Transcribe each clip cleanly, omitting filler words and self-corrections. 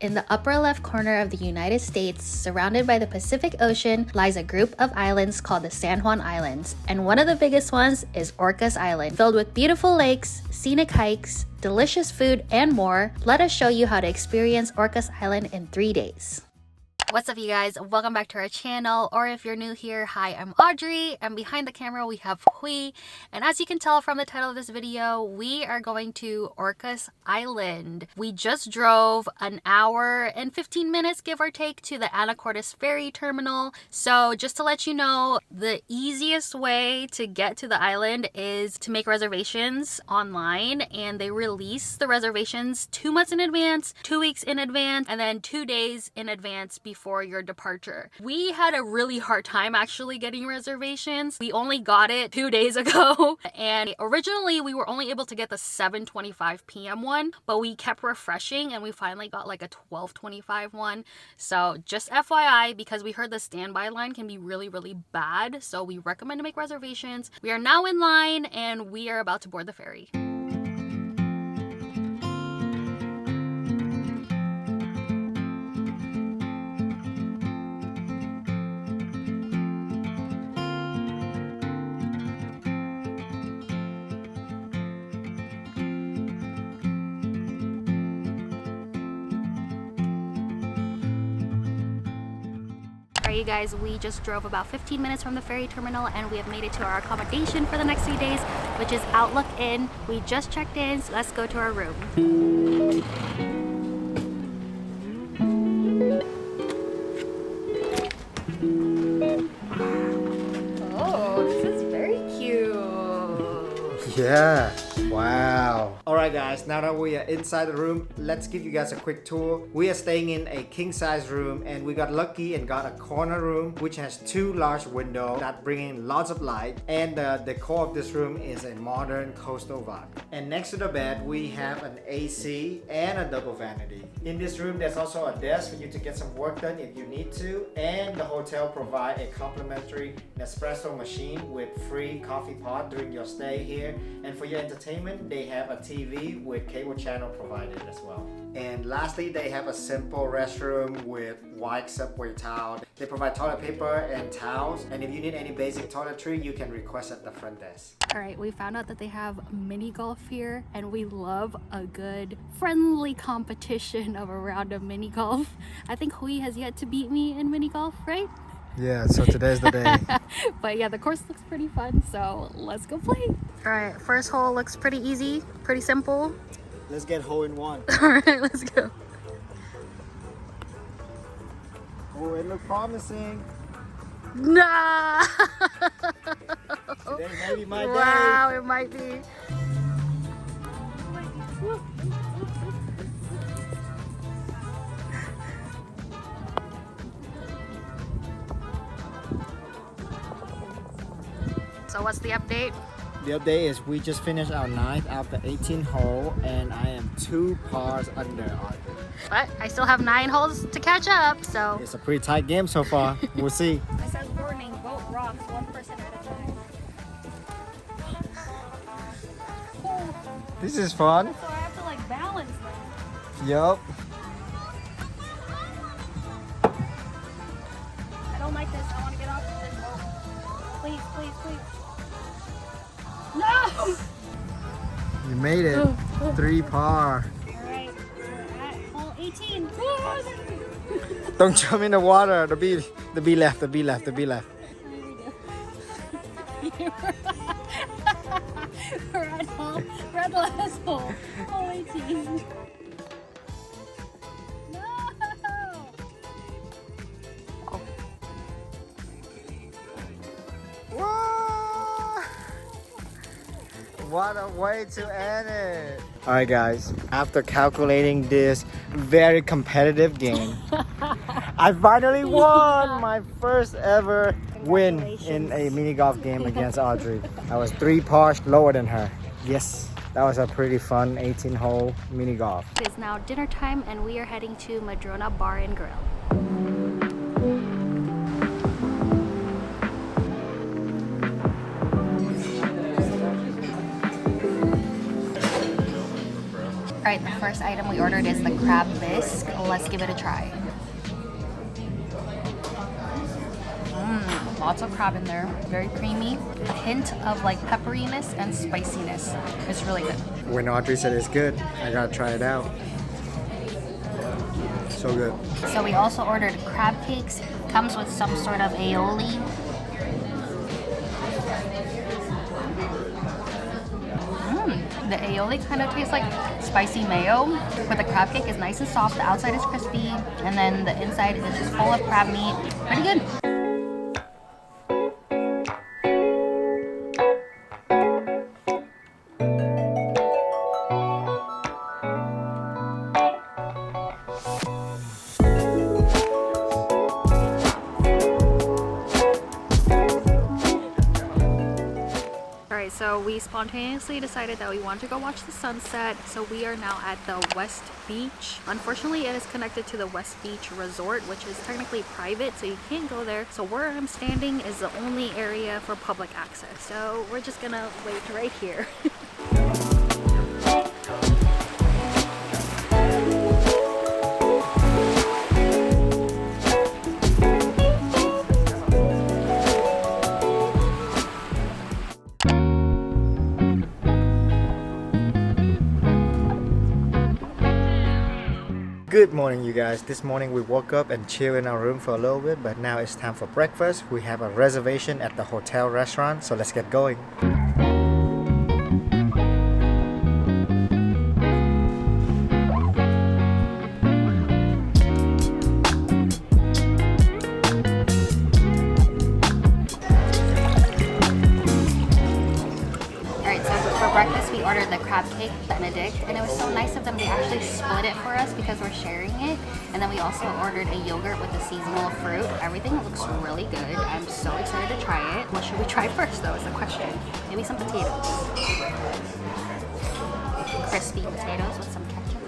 In the upper left corner of the United States, surrounded by the Pacific Ocean, lies a group of islands called the San Juan Islands, and one of the biggest ones is Orcas Island. Filled with beautiful lakes, scenic hikes, delicious food, and more, let us show you how to experience Orcas Island in 3 days. What's up, you guys? Welcome back to our channel, or if you're new here, hi, I'm Audrey, and behind the camera we have Hui, and as you can tell from the title of this video, we are going to Orcas Island. We just drove an hour and 15 minutes, give or take, to the Anacortes ferry terminal. So just to let you know, the easiest way to get to the island is to make reservations online, and they release the reservations 2 months in advance, 2 weeks in advance, and then 2 days in advance before your departure. We had a really hard time actually getting reservations. We only got it 2 days ago, and originally we were only able to get the 7:25 p.m. one, but we kept refreshing and we finally got like a 12:25 one. So just FYI, because we heard the standby line can be really bad, so we recommend to make reservations. We are now in line and we are about to board the ferry. Alright, you guys, we just drove about 15 minutes from the ferry terminal and we have made it to our accommodation for the next 3 days, which is Outlook Inn. We just checked in, so let's go to our room. Oh, this is very cute. Yeah. Wow. Alright guys, now that we are inside the room, let's give you guys a quick tour. We are staying in a king-size room and we got lucky and got a corner room which has 2 large windows that bring in lots of light, and the decor of this room is a modern coastal vibe. And next to the bed we have an AC and a double vanity. In this room there's also a desk for you to get some work done if you need to, and the hotel provide a complimentary Nespresso machine with free coffee pot during your stay here, and for your entertainment they have a TV with cable channel provided as well. And lastly, they have a simple restroom with white subway towel. They provide toilet paper and towels, and if you need any basic toiletry you can request at the front desk. Alright, we found out that they have mini golf here, and we love a good friendly competition of a round of mini golf. I think Hui has yet to beat me in mini golf, right? Yeah, so today's the day. But yeah, the course looks pretty fun, so let's go play. Alright, first hole looks pretty easy, pretty simple. Let's get hole in one. Alright, let's go. Oh, it looks promising. Nah! Today may be my day. Wow, it might be. So what's the update? The update is we just finished our 9th out of the 18 hole and I am 2 pars under Audrey. But I still have 9 holes to catch up, so. It's a pretty tight game so far. We'll see. It says warning, boat rocks 1 person at a time. This is fun. So I have to like balance them. Yup. I don't like this. I want to get off of this boat. Please, please, please. No! You made it. 3 par. Alright, we're at hole 18. Don't jump in the water. The B left, the B left, the B left. We're at the last hole. Hole 18. No! What a way to end it. Alright guys, after calculating this very competitive game, I finally won my first ever win in a mini golf game against Audrey. I was 3 pars lower than her. Yes, that was a pretty fun 18-hole mini golf. It is now dinner time and we are heading to Madrona Bar and Grill. Alright, the first item we ordered is the crab bisque. Let's give it a try. Lots of crab in there, very creamy. A hint of like pepperiness and spiciness. It's really good. When Audrey said it's good, I gotta try it out. So good. So we also ordered crab cakes. Comes with some sort of aioli. The aioli kind of tastes like spicy mayo, but the crab cake is nice and soft. The outside is crispy, and then the inside is just full of crab meat. Pretty good. So we spontaneously decided that we wanted to go watch the sunset, so we are now at the West Beach. Unfortunately, it is connected to the West Beach Resort, which is technically private, so you can't go there. So where I'm standing is the only area for public access, so we're just gonna wait right here. Good morning, you guys. This morning we woke up and chilled in our room for a little bit, but now it's time for breakfast. We have a reservation at the hotel restaurant, so let's get going. Breakfast, we ordered the crab cake Benedict, and it was so nice of them. They actually split it for us because we're sharing it. And then we also ordered a yogurt with a seasonal fruit. Everything looks really good. I'm so excited to try it. What should we try first, though, is the question. Maybe some potatoes. Crispy potatoes with some ketchup.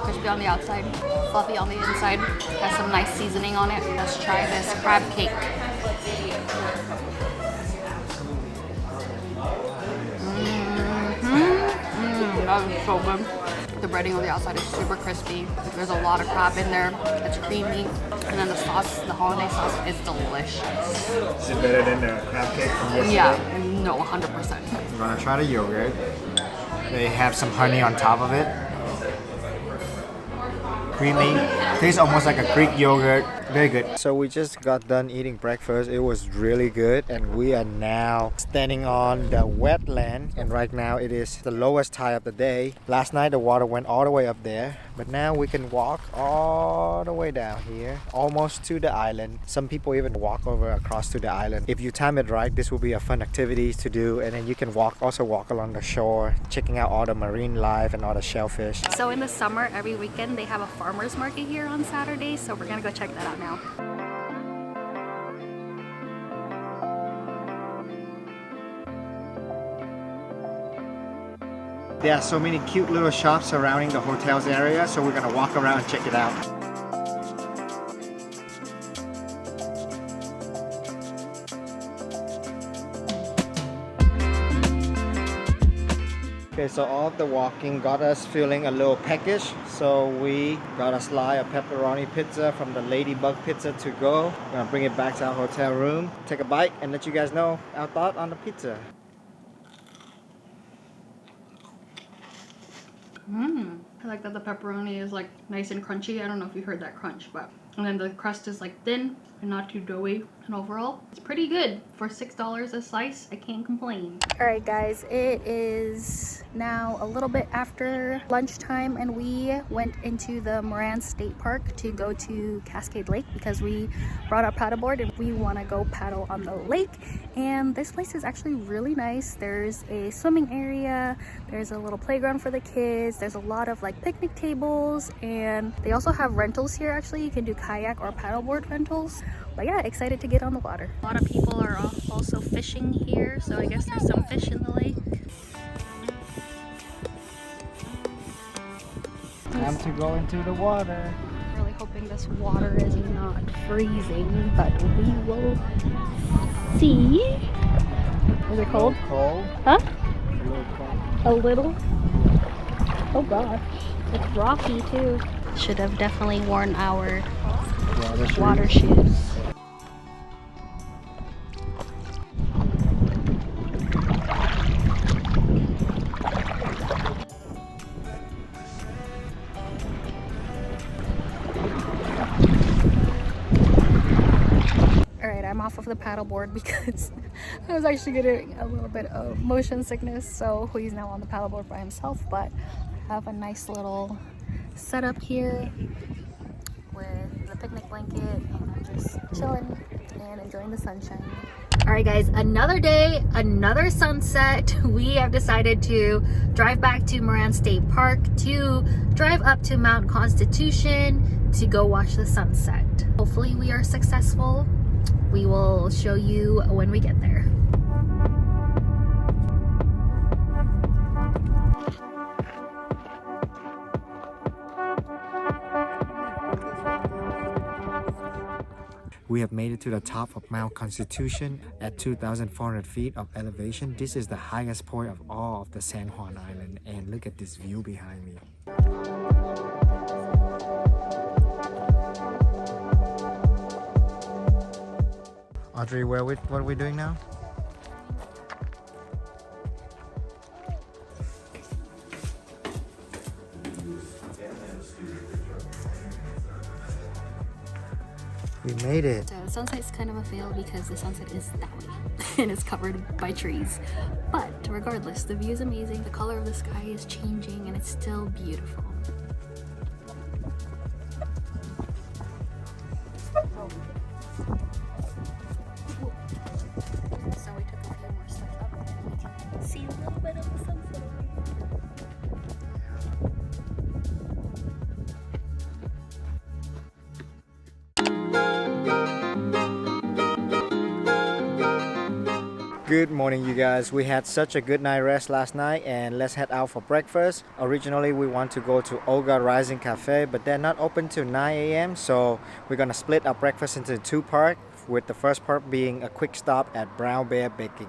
Crispy on the outside, fluffy on the inside. Has some nice seasoning on it. Let's try this crab cake. That is so good. The breading on the outside is super crispy. There's a lot of crab in there. It's creamy. And then the sauce, the holiday sauce, is delicious. Is it better than the crab cake from yesterday? Yeah, no, 100%. I'm gonna try the yogurt. They have some honey on top of it. Creamy. Tastes almost like a Greek yogurt. Very good. So we just got done eating breakfast. It was really good, and we are now standing on the wetland, and right now it is the lowest tide of the day. Last night the water went all the way up there, but now we can walk all the way down here, almost to the island. Some people even walk over across to the island. If you time it right, this will be a fun activity to do, and then you can also walk along the shore, checking out all the marine life and all the shellfish. So in the summer, every weekend they have a farmer's market here on Saturday, so we're gonna go check that out now. There are so many cute little shops surrounding the hotel's area, so we're gonna walk around and check it out. Okay, so all of the walking got us feeling a little peckish, so we got a slice of pepperoni pizza from the Ladybug Pizza to go. We're gonna bring it back to our hotel room, take a bite, and let you guys know our thought on the pizza. I like that the pepperoni is like nice and crunchy. I don't know if you heard that crunch, but and then the crust is like thin and not too doughy, and overall it's pretty good for $6 a slice. I can't complain. All right guys, it is now a little bit after lunchtime, and we went into the Moran State Park to go to Cascade Lake because we brought our paddleboard and we want to go paddle on the lake. And this place is actually really nice. There's a swimming area, there's a little playground for the kids, there's a lot of like picnic tables, and they also have rentals here. Actually, you can do kayak or paddleboard rentals. But yeah, excited to get on the water. A lot of people are also fishing here, so I guess there's some fish in the lake. Time to go into the water. Really hoping this water is not freezing, but we will see. Is it cold? Cold. Huh? A little cold. A little? Oh gosh. It's rocky too. Should have definitely worn our water shoes. Alright, I'm off of the paddleboard because I was actually getting a little bit of motion sickness, so he's now on the paddleboard by himself, but I have a nice little setup here with the picnic blanket, and I'm just chilling and enjoying the sunshine. Alright guys, another day, another sunset. We have decided to drive back to Moran State Park to drive up to Mount Constitution to go watch the sunset. Hopefully we are successful. We will show you when we get there. We have made it to the top of Mount Constitution at 2,400 feet of elevation. This is the highest point of all of the San Juan Island, and look at this view behind me. Audrey, what are we doing now? We made it. So sunset's kind of a fail because the sunset is that way and it's covered by trees. But regardless, the view is amazing. The color of the sky is changing and it's still beautiful. So we took a few more steps up and we can see a little bit of the sunset. Good morning, you guys. We had such a good night rest last night, and let's head out for breakfast. Originally we want to go to Olga Rising Cafe, but they're not open till 9 a.m. so we're gonna split our breakfast into two parts, with the first part being a quick stop at Brown Bear Baking.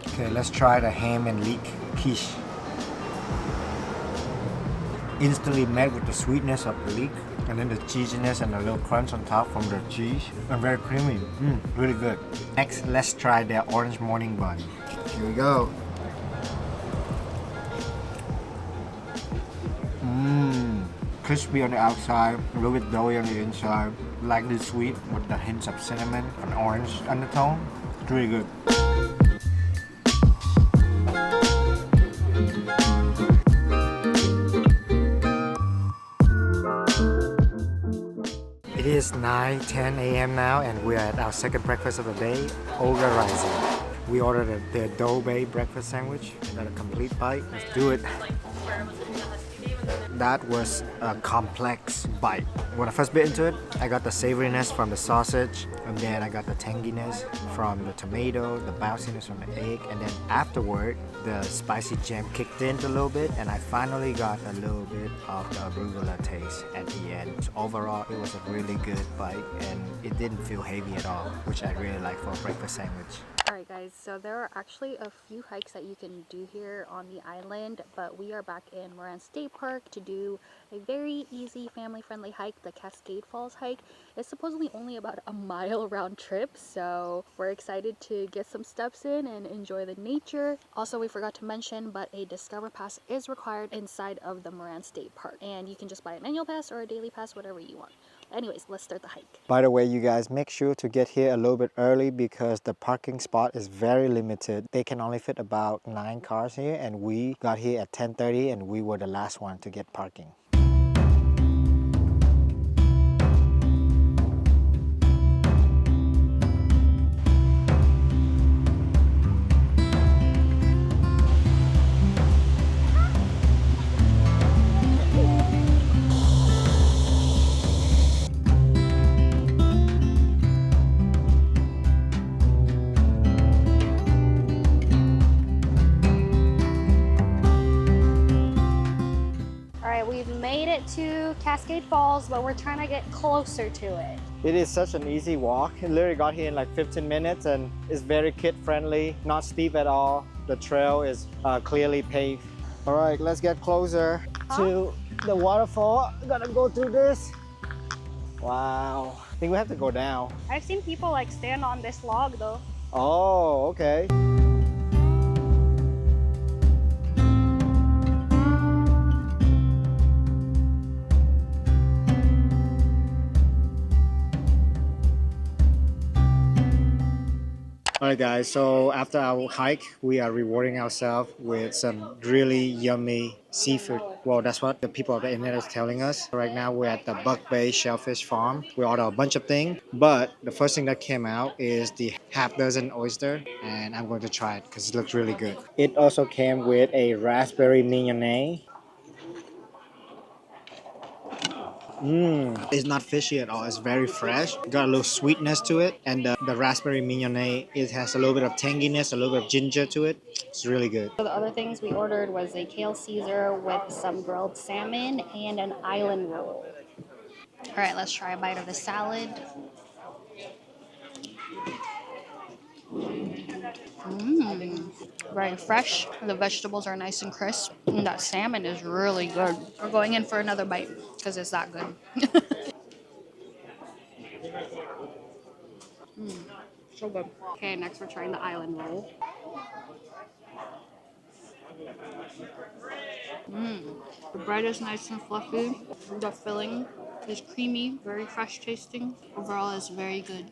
Okay, let's try the ham and leek quiche. Instantly met with the sweetness of the leek, and then the cheesiness and a little crunch on top from the cheese, and very creamy. Really good. Next, let's try their orange morning bun. Here we go. Crispy on the outside, a little bit doughy on the inside, lightly sweet with the hints of cinnamon and orange undertone. It's really good. It is 9:10 a.m. now, and we are at our second breakfast of the day, Olga Rising. We ordered their dough-based breakfast sandwich. Got a complete bite. Let's do it. That was a complex bite. When I first bit into it, I got the savoriness from the sausage, and then I got the tanginess from the tomato, the bounciness from the egg, and then afterward, the spicy jam kicked in a little bit, and I finally got a little bit of the arugula taste at the end. So overall, it was a really good bite, and it didn't feel heavy at all, which I really like for a breakfast sandwich. Alright guys, so there are actually a few hikes that you can do here on the island, but we are back in Moran State Park to do a very easy family-friendly hike, the Cascade Falls hike. It's supposedly only about a mile round trip, so we're excited to get some steps in and enjoy the nature. Also, we forgot to mention, but a Discover Pass is required inside of the Moran State Park, and you can just buy an annual pass or a daily pass, whatever you want. Anyways, let's start the hike. By the way, you guys, make sure to get here a little bit early because the parking spot is very limited. They can only fit about 9 cars here, and we got here at 10:30 and we were the last one to get parking. get to Cascade Falls, but we're trying to get closer to it. It is such an easy walk. I literally got here in like 15 minutes and it's very kid friendly, not steep at all. The trail is clearly paved. All right, let's get closer to the waterfall. Gotta go through this. Wow, I think we have to go down. I've seen people like stand on this log though. Oh, okay. Alright guys, so after our hike, we are rewarding ourselves with some really yummy seafood. Well, that's what the people of the internet is telling us. Right now we're at the Buck Bay Shellfish Farm. We ordered a bunch of things, but the first thing that came out is the half dozen oyster, and I'm going to try it because it looks really good. It also came with a raspberry mignonette. It's not fishy at all. It's very fresh. Got a little sweetness to it, and the raspberry mignonette, it has a little bit of tanginess, a little bit of ginger to it. It's really good. So the other things we ordered was a kale Caesar with some grilled salmon and an island roll. All right, let's try a bite of the salad. Very fresh. The vegetables are nice and crisp. And that salmon is really good. We're going in for another bite because it's that good. So good. Okay, next we're trying the island roll. The bread is nice and fluffy. The filling is creamy, very fresh tasting. Overall, it's very good.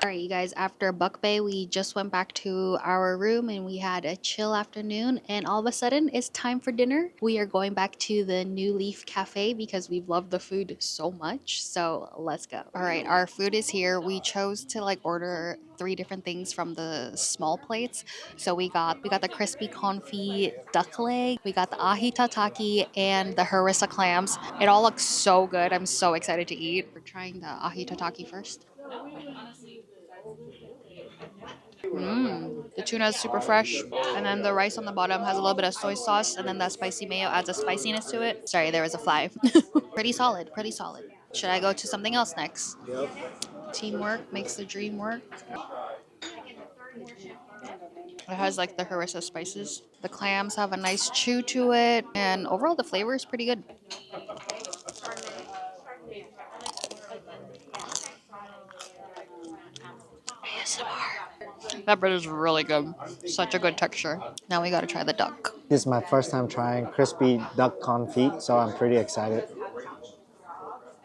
All right, you guys, after Buck Bay, we just went back to our room and we had a chill afternoon, and all of a sudden it's time for dinner. We are going back to the New Leaf Cafe because we've loved the food so much, so let's go. All right, our food is here. We chose to like order 3 different things from the small plates. So we got the crispy confit duck leg, we got the ahi tataki, and the harissa clams. It all looks so good. I'm so excited to eat. We're trying the ahi tataki first. The tuna is super fresh, and then the rice on the bottom has a little bit of soy sauce, and then that spicy mayo adds a spiciness to it. Sorry, there was a fly. Pretty solid, pretty solid. Should I go to something else next? Yep. Teamwork makes the dream work. It has like the harissa spices. The clams have a nice chew to it, and overall the flavor is pretty good. ASMR. That bread is really good. Such a good texture. Now we gotta try the duck. This is my first time trying crispy duck confit, so I'm pretty excited.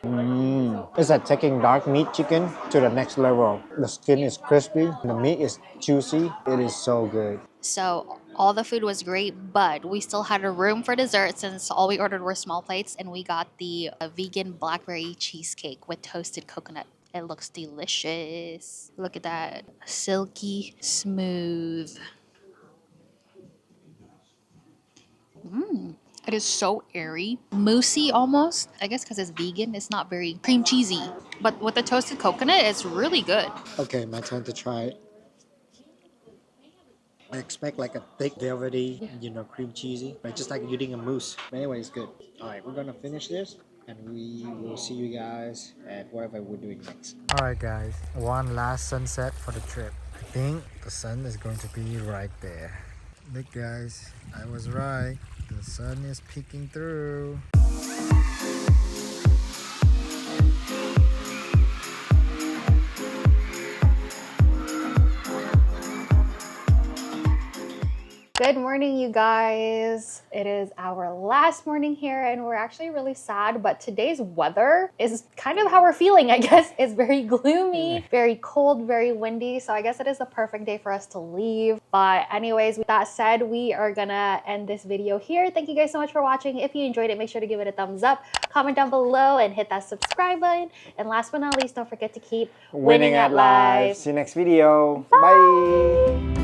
It's like taking dark meat chicken to the next level. The skin is crispy, the meat is juicy. It is so good. So all the food was great, but we still had a room for dessert since all we ordered were small plates, and we got the vegan blackberry cheesecake with toasted coconut. It looks delicious. Look at that. Silky smooth. It is so airy. Moussey almost. I guess because it's vegan, it's not very cream cheesy. But with the toasted coconut, it's really good. Okay, my turn to try it. I expect like a thick, velvety, cream cheesy, but just like eating a mousse. But anyway, it's good. All right, we're gonna finish this, and we will see you guys at whatever we're doing next. All right, guys, one last sunset for the trip. I think the sun is going to be right there. Look, guys, I was right. The sun is peeking through. Good morning, you guys. It is our last morning here and we're actually really sad, but today's weather is kind of how we're feeling, I guess. It's very gloomy, very cold, very windy. So I guess it is the perfect day for us to leave. But anyways, with that said, we are gonna end this video here. Thank you guys so much for watching. If you enjoyed it, make sure to give it a thumbs up, comment down below, and hit that subscribe button. And last but not least, don't forget to keep winning at life. See you next video. Bye. Bye.